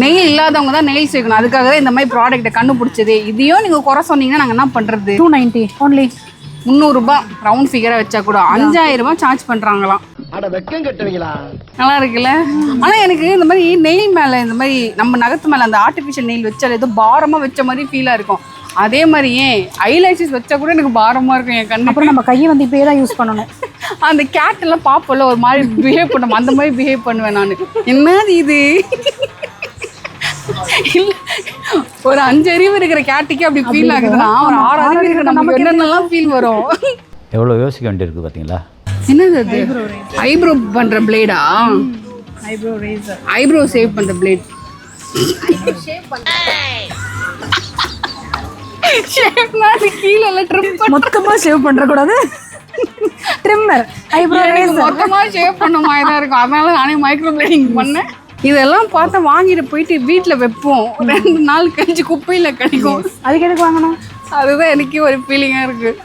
Nail இல்லாதவங்க தான் nail சேர்க்கணும். அதுக்காக தான் இந்த மாதிரி ப்ராடக்ட்டை கண்டுபிடிச்சதே. இதையும் நீங்கள் குறை சொன்னீங்கன்னா நாங்கள் என்ன பண்ணுறது? 290 only. 300 ரூபாய் ரவுண்ட் ஃபிகரை வச்சா கூட 5000 ரூபாய் சார்ஜ் பண்ணுறாங்களாம். நல்லா இருக்குல்ல. ஆனால் எனக்கு இந்த மாதிரி நெயில் மேலே இந்த மாதிரி நம்ம நகத்து மேலே அந்த ஆர்டிஃபிஷியல் நெயில் வச்சால் ஏதோ பாரமாக வச்ச மாதிரி ஃபீலாக இருக்கும். அதே மாதிரியே ஐலைஷஸ் வச்சா கூட எனக்கு பாரமாக இருக்கும் என் கண்ணு. அப்புறம் நம்ம கையை வந்து இப்போயே தான் யூஸ் பண்ணணும். அந்த கேட் எல்லாம் பார்ப்போம்ல ஒரு மாதிரி பிஹேவ் பண்ணுவோம், அந்த மாதிரி பிஹேவ் பண்ணுவேன் நான். என்னது இது? இல்ல ஒரு 5 அறிவு இருக்கிற கேட்டுக்கு அப்படி ஃபீல் ஆகுதுன்னா ஒரு 6 அறிவு இருக்கிற நமக்கு என்னென்னலாம் ஃபீல் வரும். எவ்வளோ யோசிக்க வேண்டியிருக்கு பார்த்தீங்களா? என்னது அது? ஐப்ரோ பண்ற பிளேடா? Eyebrow razor. ஐப்ரோ சேவ் பண்ற பிளேட். ஷேவ்னா கீழ எல்லாம் ட்ரிம் மொத்தமா ஷேவ் பண்ற கூடாது. ட்ரிம்மர். ஐப்ரோ ரேசர் மொத்தமா ஷேவ் பண்ண மாதிரி தான் இருக்கும். அதனால நானே மைக்ரோ பிளேடிங் பண்ணேன். இதெல்லாம் பார்த்தா வாங்கிட்டு போயிட்டு வீட்டில் வைப்போம். 2 நாள் கழிச்சு குப்பையில் கிடைக்கும். அதுக்கு எதுக்கு வாங்கணும்? அதுதான் எனக்கு ஒரு ஃபீலிங்காக இருக்குது.